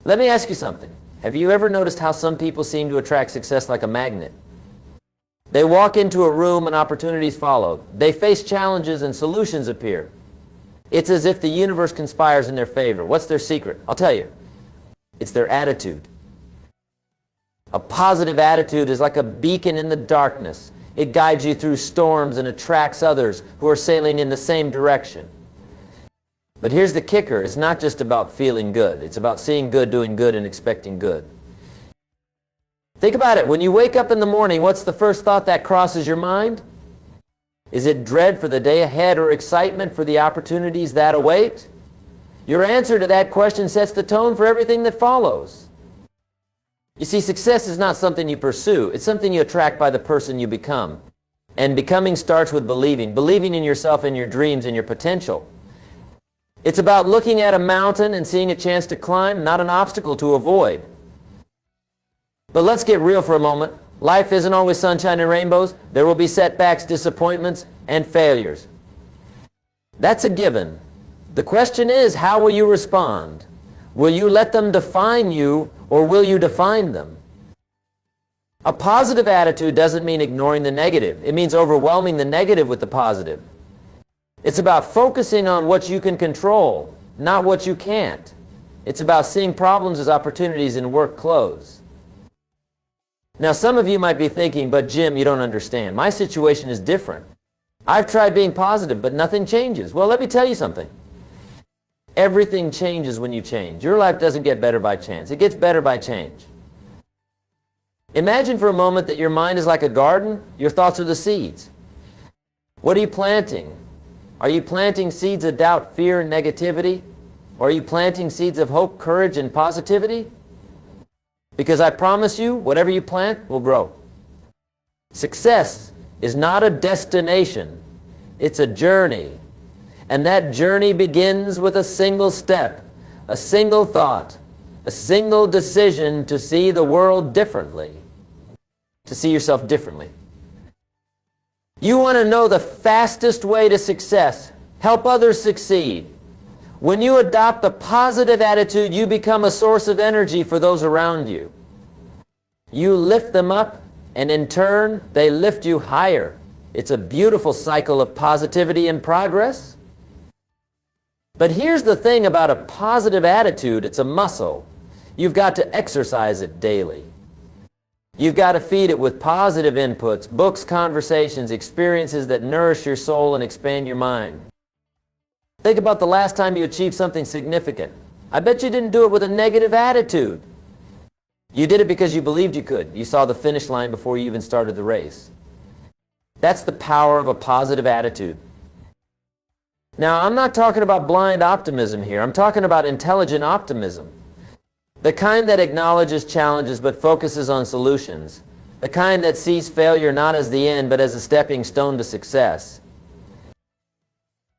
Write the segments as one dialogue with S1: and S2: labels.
S1: Let me ask you something. Have you ever noticed how some people seem to attract success like a magnet? They walk into a room and opportunities follow. They face challenges and solutions appear. It's as if the universe conspires in their favor. What's their secret? I'll tell you. It's their attitude. A positive attitude is like a beacon in the darkness. It guides you through storms and attracts others who are sailing in the same direction. But here's the kicker. It's not just about feeling good. It's about seeing good, doing good, and expecting good. Think about it. When you wake up in the morning, what's the first thought that crosses your mind? Is it dread for the day ahead or excitement for the opportunities that await? Your answer to that question sets the tone for everything that follows. You see, success is not something you pursue. It's something you attract by the person you become. And becoming starts with believing. Believing in yourself and your dreams and your potential. It's about looking at a mountain and seeing a chance to climb, not an obstacle to avoid. But let's get real for a moment. Life isn't always sunshine and rainbows. There will be setbacks, disappointments, and failures. That's a given. The question is, how will you respond? Will you let them define you, or will you define them? A positive attitude doesn't mean ignoring the negative. It means overwhelming the negative with the positive. It's about focusing on what you can control, not what you can't. It's about seeing problems as opportunities and work close. Now, some of you might be thinking, but Jim, you don't understand. My situation is different. I've tried being positive, but nothing changes. Well, let me tell you something. Everything changes when you change. Your life doesn't get better by chance. It gets better by change. Imagine for a moment that your mind is like a garden. Your thoughts are the seeds. What are you planting? Are you planting seeds of doubt, fear, and negativity? Or are you planting seeds of hope, courage, and positivity? Because I promise you, whatever you plant will grow. Success is not a destination. It's a journey. And that journey begins with a single step, a single thought, a single decision to see the world differently, to see yourself differently. You want to know the fastest way to success, help others succeed. When you adopt a positive attitude, you become a source of energy for those around you. You lift them up, and in turn, they lift you higher. It's a beautiful cycle of positivity and progress. But here's the thing about a positive attitude. It's a muscle. You've got to exercise it daily. You've got to feed it with positive inputs, books, conversations, experiences that nourish your soul and expand your mind. Think about the last time you achieved something significant. I bet you didn't do it with a negative attitude. You did it because you believed you could. You saw the finish line before you even started the race. That's the power of a positive attitude. Now, I'm not talking about blind optimism here. I'm talking about intelligent optimism. The kind that acknowledges challenges but focuses on solutions. The kind that sees failure not as the end but as a stepping stone to success.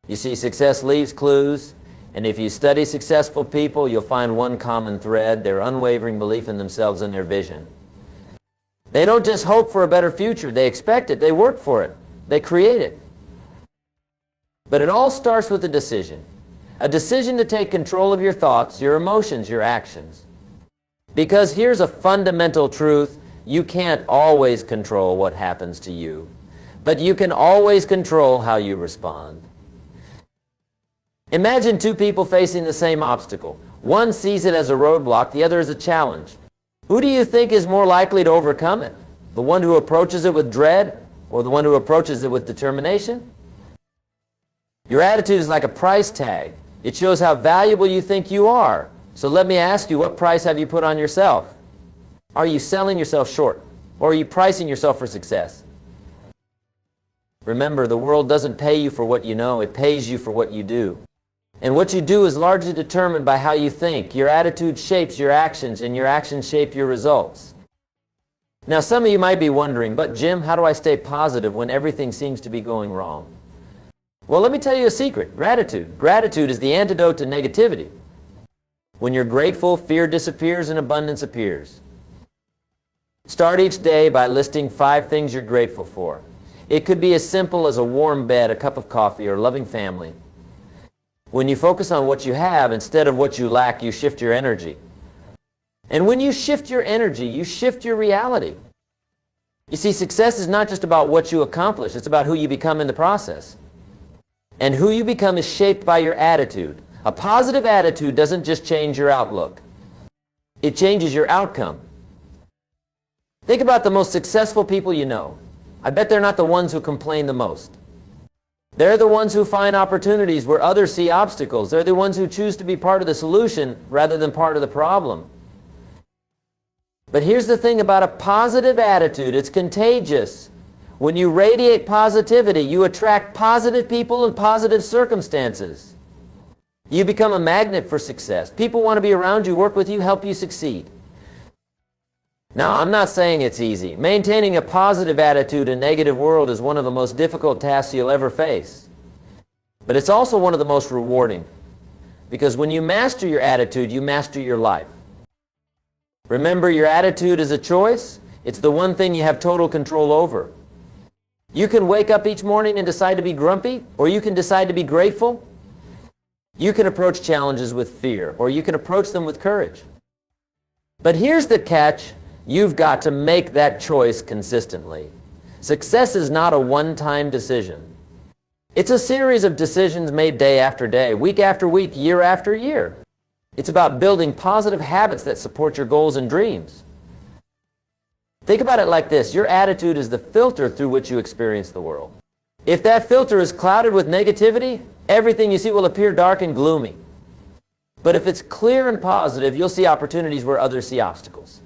S1: You see, success leaves clues, and if you study successful people, you'll find one common thread: their unwavering belief in themselves and their vision. They don't just hope for a better future. They expect it. They work for it. They create it. But it all starts with a decision. A decision to take control of your thoughts, your emotions, your actions. Because here's a fundamental truth: you can't always control what happens to you, but you can always control how you respond. Imagine two people facing the same obstacle. One sees it as a roadblock, the other as a challenge. Who do you think is more likely to overcome it? The one who approaches it with dread, or the one who approaches it with determination? Your attitude is like a price tag. It shows how valuable you think you are. So let me ask you, what price have you put on yourself? Are you selling yourself short? Or are you pricing yourself for success? Remember, the world doesn't pay you for what you know. It pays you for what you do. And what you do is largely determined by how you think. Your attitude shapes your actions, and your actions shape your results. Now, some of you might be wondering, but Jim, how do I stay positive when everything seems to be going wrong? Well, let me tell you a secret: gratitude. Gratitude is the antidote to negativity. When you're grateful, fear disappears and abundance appears. Start each day by listing 5 things you're grateful for. It could be as simple as a warm bed, a cup of coffee, or a loving family. When you focus on what you have instead of what you lack, you shift your energy. And when you shift your energy, you shift your reality. You see, success is not just about what you accomplish, it's about who you become in the process. And who you become is shaped by your attitude. A positive attitude doesn't just change your outlook. It changes your outcome. Think about the most successful people you know. I bet they're not the ones who complain the most. They're the ones who find opportunities where others see obstacles. They're the ones who choose to be part of the solution rather than part of the problem. But here's the thing about a positive attitude. It's contagious. When you radiate positivity, you attract positive people and positive circumstances. You become a magnet for success. People want to be around you, work with you, help you succeed. Now, I'm not saying it's easy. Maintaining a positive attitude in a negative world is one of the most difficult tasks you'll ever face. But it's also one of the most rewarding. Because when you master your attitude, you master your life. Remember, your attitude is a choice. It's the one thing you have total control over. You can wake up each morning and decide to be grumpy, or you can decide to be grateful. You can approach challenges with fear, or you can approach them with courage. But here's the catch. You've got to make that choice consistently. Success is not a one-time decision. It's a series of decisions made day after day, week after week, year after year. It's about building positive habits that support your goals and dreams. Think about it like this. Your attitude is the filter through which you experience the world. If that filter is clouded with negativity, everything you see will appear dark and gloomy. But if it's clear and positive, you'll see opportunities where others see obstacles.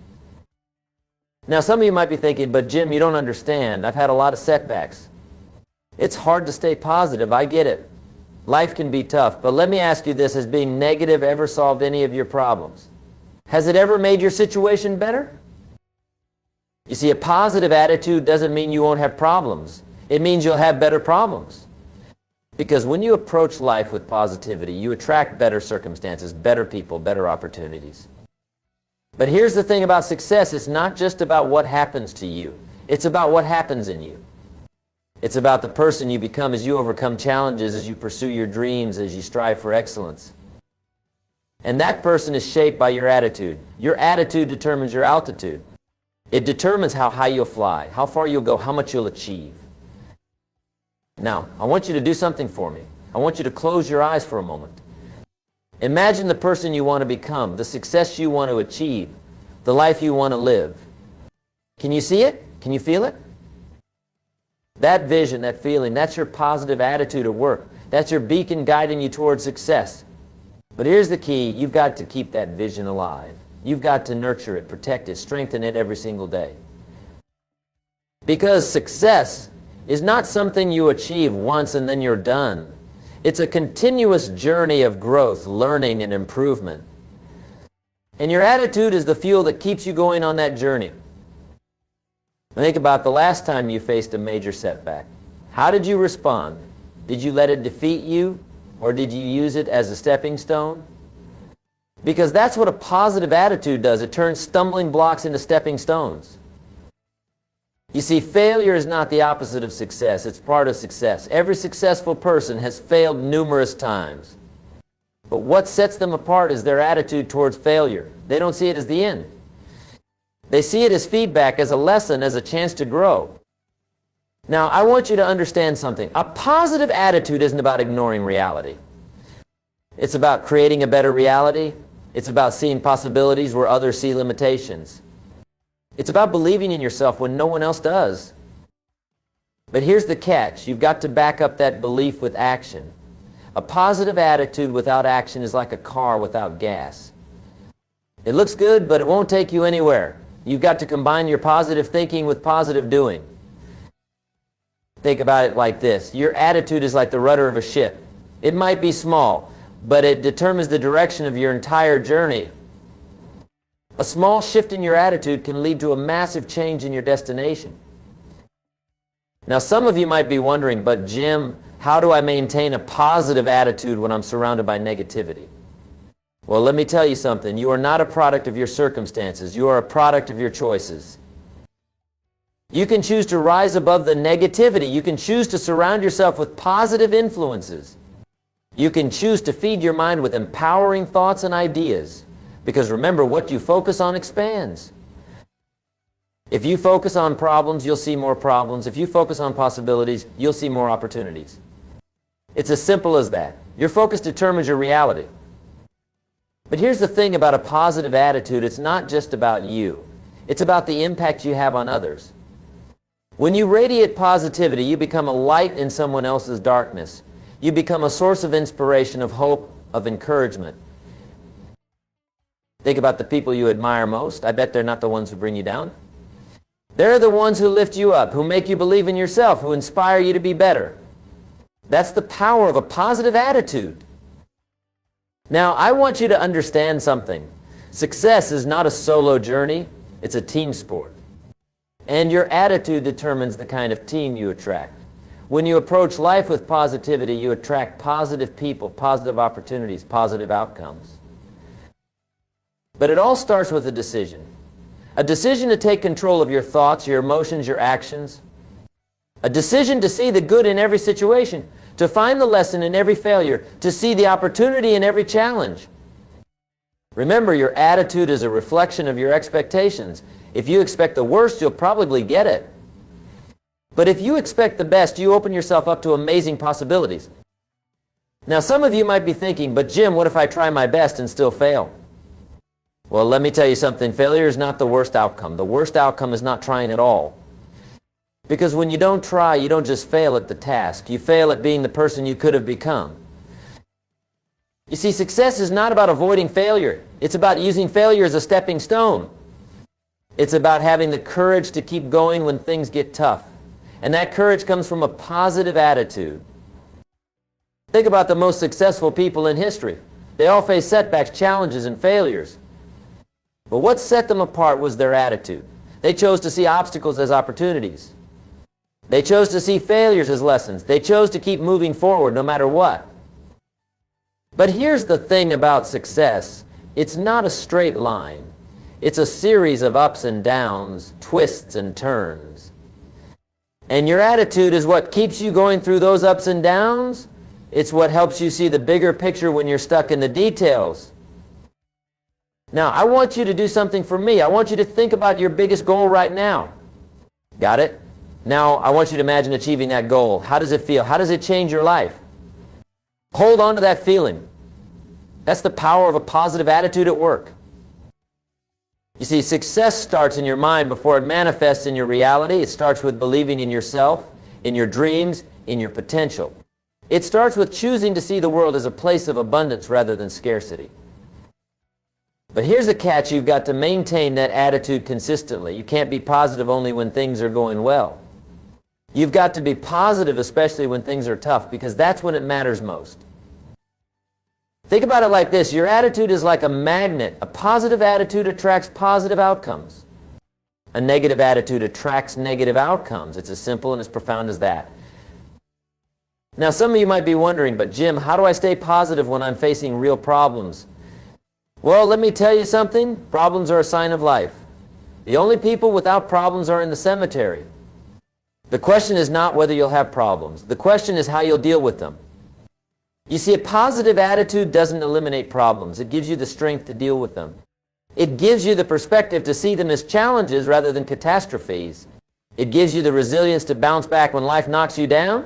S1: Now, some of you might be thinking, but Jim, you don't understand. I've had a lot of setbacks. It's hard to stay positive. I get it. Life can be tough. But let me ask you this. Has being negative ever solved any of your problems? Has it ever made your situation better? You see, a positive attitude doesn't mean you won't have problems. It means you'll have better problems. Because when you approach life with positivity, you attract better circumstances, better people, better opportunities. But here's the thing about success. It's not just about what happens to you. It's about what happens in you. It's about the person you become as you overcome challenges, as you pursue your dreams, as you strive for excellence. And that person is shaped by your attitude. Your attitude determines your altitude. It determines how high you'll fly, how far you'll go, how much you'll achieve. Now, I want you to do something for me. I want you to close your eyes for a moment. Imagine the person you want to become, the success you want to achieve, the life you want to live. Can you see it? Can you feel it? That vision, that feeling, that's your positive attitude at work. That's your beacon guiding you towards success. But here's the key. You've got to keep that vision alive. You've got to nurture it, protect it, strengthen it every single day. Because success is not something you achieve once and then you're done. It's a continuous journey of growth, learning, and improvement. And your attitude is the fuel that keeps you going on that journey. Think about the last time you faced a major setback. How did you respond? Did you let it defeat you, or did you use it as a stepping stone? Because that's what a positive attitude does. It turns stumbling blocks into stepping stones. You see, failure is not the opposite of success. It's part of success. Every successful person has failed numerous times. But what sets them apart is their attitude towards failure. They don't see it as the end. They see it as feedback, as a lesson, as a chance to grow. Now, I want you to understand something. A positive attitude isn't about ignoring reality. It's about creating a better reality. It's about seeing possibilities where others see limitations. It's about believing in yourself when no one else does. But here's the catch. You've got to back up that belief with action. A positive attitude without action is like a car without gas. It looks good, but it won't take you anywhere. You've got to combine your positive thinking with positive doing. Think about it like this. Your attitude is like the rudder of a ship. It might be small, but it determines the direction of your entire journey. A small shift in your attitude can lead to a massive change in your destination. Now, some of you might be wondering, but Jim, how do I maintain a positive attitude when I'm surrounded by negativity? Well, let me tell you something. You are not a product of your circumstances. You are a product of your choices. You can choose to rise above the negativity. You can choose to surround yourself with positive influences. You can choose to feed your mind with empowering thoughts and ideas. Because remember, what you focus on expands. If you focus on problems, you'll see more problems. If you focus on possibilities, you'll see more opportunities. It's as simple as that. Your focus determines your reality. But here's the thing about a positive attitude. It's not just about you. It's about the impact you have on others. When you radiate positivity, you become a light in someone else's darkness. You become a source of inspiration, of hope, of encouragement. Think about the people you admire most. I bet they're not the ones who bring you down. They're the ones who lift you up, who make you believe in yourself, who inspire you to be better. That's the power of a positive attitude. Now, I want you to understand something. Success is not a solo journey. It's a team sport. And your attitude determines the kind of team you attract. When you approach life with positivity, you attract positive people, positive opportunities, positive outcomes. But it all starts with a decision. A decision to take control of your thoughts, your emotions, your actions. A decision to see the good in every situation, to find the lesson in every failure, to see the opportunity in every challenge. Remember, your attitude is a reflection of your expectations. If you expect the worst, you'll probably get it. But if you expect the best, you open yourself up to amazing possibilities. Now, some of you might be thinking, but Jim, what if I try my best and still fail? Well, let me tell you something. Failure is not the worst outcome. The worst outcome is not trying at all. Because when you don't try, you don't just fail at the task. You fail at being the person you could have become. You see, success is not about avoiding failure. It's about using failure as a stepping stone. It's about having the courage to keep going when things get tough. And that courage comes from a positive attitude. Think about the most successful people in history. They all faced setbacks, challenges, and failures. But what set them apart was their attitude. They chose to see obstacles as opportunities. They chose to see failures as lessons. They chose to keep moving forward no matter what. But here's the thing about success. It's not a straight line. It's a series of ups and downs, twists and turns. And your attitude is what keeps you going through those ups and downs. It's what helps you see the bigger picture when you're stuck in the details. Now, I want you to do something for me. I want you to think about your biggest goal right now. Got it? Now, I want you to imagine achieving that goal. How does it feel? How does it change your life? Hold on to that feeling. That's the power of a positive attitude at work. You see, success starts in your mind before it manifests in your reality. It starts with believing in yourself, in your dreams, in your potential. It starts with choosing to see the world as a place of abundance rather than scarcity. But here's the catch. You've got to maintain that attitude consistently. You can't be positive only when things are going well. You've got to be positive, especially when things are tough, because that's when it matters most. Think about it like this. Your attitude is like a magnet. A positive attitude attracts positive outcomes. A negative attitude attracts negative outcomes. It's as simple and as profound as that. Now, some of you might be wondering, but Jim, how do I stay positive when I'm facing real problems? Well, let me tell you something. Problems are a sign of life. The only people without problems are in the cemetery. The question is not whether you'll have problems. The question is how you'll deal with them. You see, a positive attitude doesn't eliminate problems. It gives you the strength to deal with them. It gives you the perspective to see them as challenges rather than catastrophes. It gives you the resilience to bounce back when life knocks you down.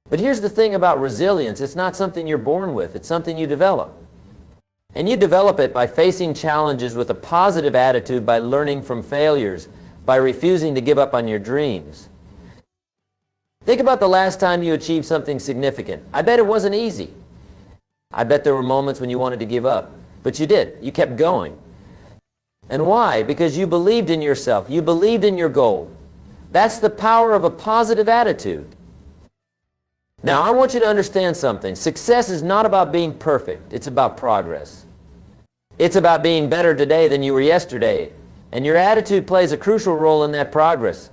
S1: But here's the thing about resilience. It's not something you're born with. It's something you develop. And you develop it by facing challenges with a positive attitude, by learning from failures, by refusing to give up on your dreams. Think about the last time you achieved something significant. I bet it wasn't easy. I bet there were moments when you wanted to give up. But you did. You kept going. And why? Because you believed in yourself. You believed in your goal. That's the power of a positive attitude. Now, I want you to understand something. Success is not about being perfect. It's about progress. It's about being better today than you were yesterday. And your attitude plays a crucial role in that progress.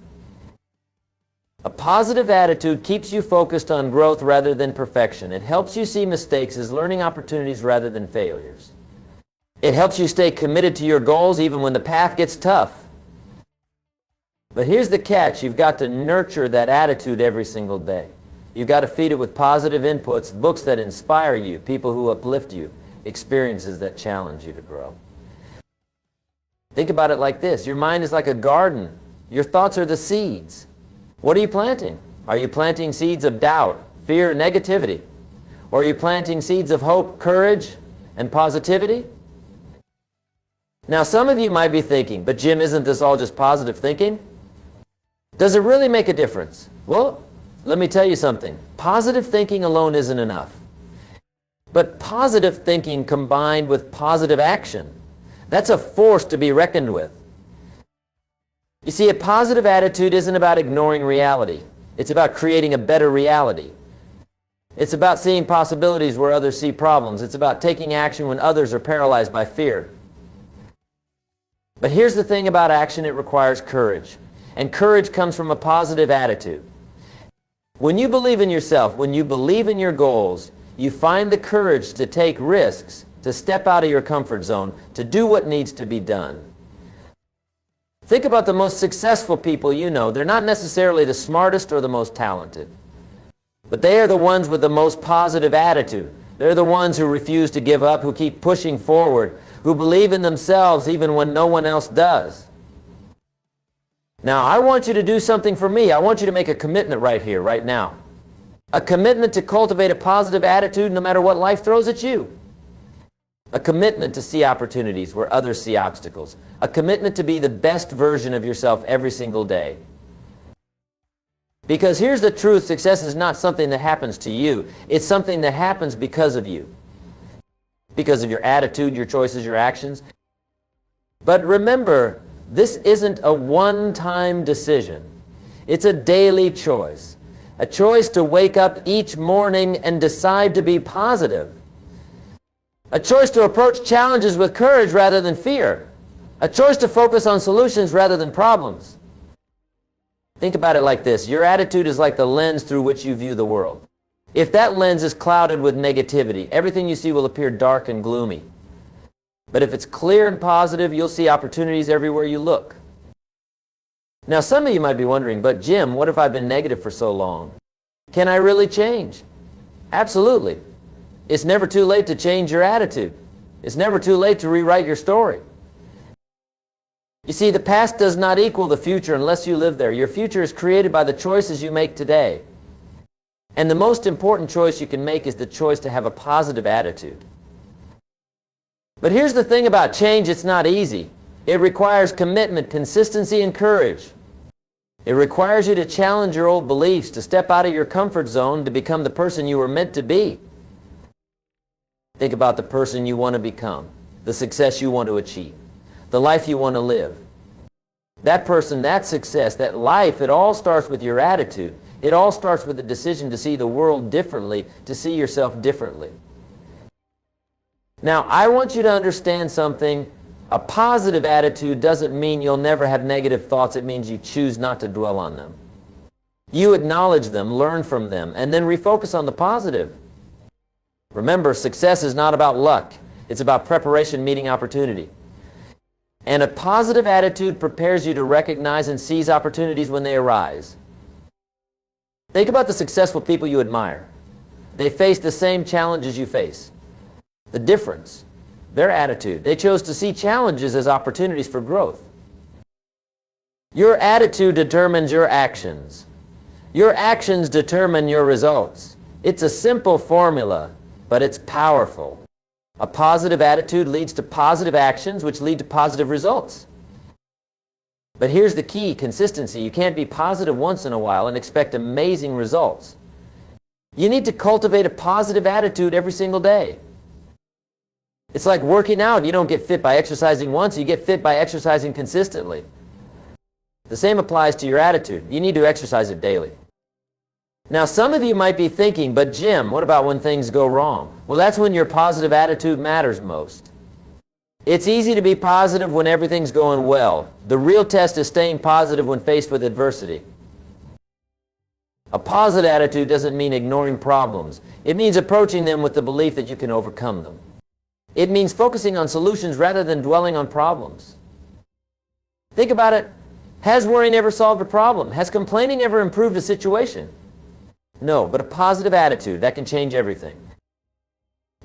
S1: A positive attitude keeps you focused on growth rather than perfection. It helps you see mistakes as learning opportunities rather than failures. It helps you stay committed to your goals even when the path gets tough. But here's the catch. You've got to nurture that attitude every single day. You've got to feed it with positive inputs, books that inspire you, people who uplift you. experiences that challenge you to grow. Think about it like this. Your mind is like a garden. Your thoughts are the seeds. What are you planting? Are you planting seeds of doubt, fear, negativity? Or are you planting seeds of hope, courage, and positivity? Now, some of you might be thinking, but Jim, isn't this all just positive thinking? Does it really make a difference? Well, let me tell you something. Positive thinking alone isn't enough. But positive thinking combined with positive action, that's a force to be reckoned with. You see, a positive attitude isn't about ignoring reality. It's about creating a better reality. It's about seeing possibilities where others see problems. It's about taking action when others are paralyzed by fear. But here's the thing about action: it requires courage. And courage comes from a positive attitude. When you believe in yourself, when you believe in your goals, you find the courage to take risks, to step out of your comfort zone, to do what needs to be done. Think about the most successful people you know. They're not necessarily the smartest or the most talented, but they are the ones with the most positive attitude. They're the ones who refuse to give up, who keep pushing forward, who believe in themselves even when no one else does. Now, I want you to do something for me. I want you to make a commitment right here, right now. A commitment to cultivate a positive attitude no matter what life throws at you. A commitment to see opportunities where others see obstacles. A commitment to be the best version of yourself every single day. Because here's the truth: success is not something that happens to you. It's something that happens because of you. Because of your attitude, your choices, your actions. But remember, this isn't a one-time decision. It's a daily choice. A choice to wake up each morning and decide to be positive. A choice to approach challenges with courage rather than fear. A choice to focus on solutions rather than problems. Think about it like this. Your attitude is like the lens through which you view the world. If that lens is clouded with negativity, everything you see will appear dark and gloomy. But if it's clear and positive, you'll see opportunities everywhere you look. Now, some of you might be wondering, but Jim, what if I've been negative for so long? Can I really change? Absolutely. It's never too late to change your attitude. It's never too late to rewrite your story. You see, the past does not equal the future unless you live there. Your future is created by the choices you make today. And the most important choice you can make is the choice to have a positive attitude. But here's the thing about change: it's not easy. It requires commitment, consistency, and courage. It requires you to challenge your old beliefs, to step out of your comfort zone, to become the person you were meant to be. Think about the person you want to become, the success you want to achieve, the life you want to live. That person, that success, that life, it all starts with your attitude. It all starts with the decision to see the world differently, to see yourself differently. Now, I want you to understand something. A positive attitude doesn't mean you'll never have negative thoughts. It means you choose not to dwell on them. You acknowledge them, learn from them, and then refocus on the positive. Remember, success is not about luck. It's about preparation meeting opportunity. And a positive attitude prepares you to recognize and seize opportunities when they arise. Think about the successful people you admire. They face the same challenges you face. The difference, their attitude. They chose to see challenges as opportunities for growth. Your attitude determines your actions. Your actions determine your results. It's a simple formula, but it's powerful. A positive attitude leads to positive actions, which lead to positive results. But here's the key: consistency. You can't be positive once in a while and expect amazing results. You need to cultivate a positive attitude every single day. It's like working out. You don't get fit by exercising once. You get fit by exercising consistently. The same applies to your attitude. You need to exercise it daily. Now, some of you might be thinking, but Jim, what about when things go wrong? Well, that's when your positive attitude matters most. It's easy to be positive when everything's going well. The real test is staying positive when faced with adversity. A positive attitude doesn't mean ignoring problems. It means approaching them with the belief that you can overcome them. It means focusing on solutions rather than dwelling on problems. Think about it. Has worrying ever solved a problem? Has complaining ever improved a situation? No, but a positive attitude, that can change everything.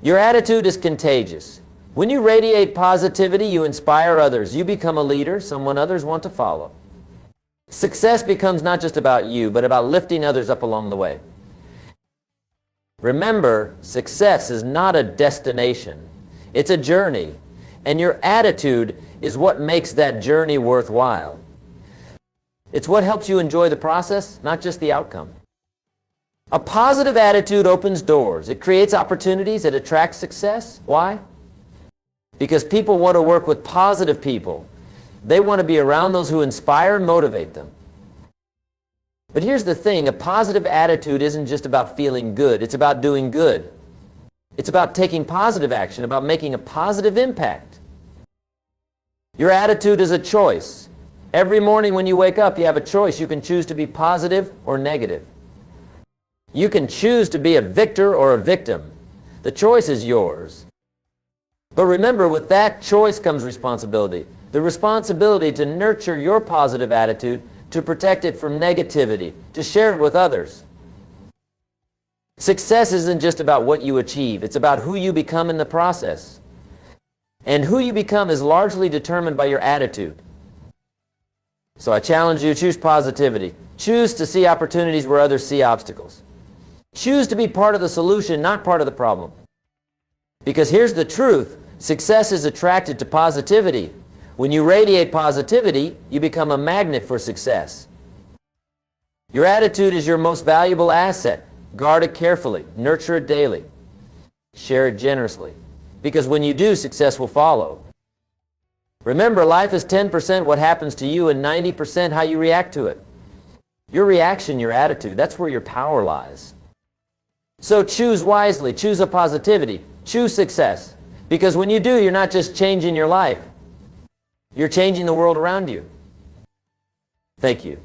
S1: Your attitude is contagious. When you radiate positivity, you inspire others. You become a leader, someone others want to follow. Success becomes not just about you, but about lifting others up along the way. Remember, success is not a destination. It's a journey. And your attitude is what makes that journey worthwhile. It's what helps you enjoy the process, not just the outcome. A positive attitude opens doors. It creates opportunities. It attracts success. Why? Because people want to work with positive people. They want to be around those who inspire and motivate them. But here's the thing, a positive attitude isn't just about feeling good. It's about doing good. It's about taking positive action, about making a positive impact. Your attitude is a choice. Every morning when you wake up, you have a choice. You can choose to be positive or negative. You can choose to be a victor or a victim. The choice is yours. But remember, with that choice comes responsibility. The responsibility to nurture your positive attitude, to protect it from negativity, to share it with others. Success isn't just about what you achieve. It's about who you become in the process. And who you become is largely determined by your attitude. So I challenge you, choose positivity. Choose to see opportunities where others see obstacles. Choose to be part of the solution, not part of the problem. Because here's the truth. Success is attracted to positivity. When you radiate positivity, you become a magnet for success. Your attitude is your most valuable asset. Guard it carefully. Nurture it daily. Share it generously. Because when you do, success will follow. Remember, life is 10% what happens to you and 90% how you react to it. Your reaction, your attitude, that's where your power lies. So choose wisely. Choose a positivity. Choose success. Because when you do, you're not just changing your life. You're changing the world around you. Thank you.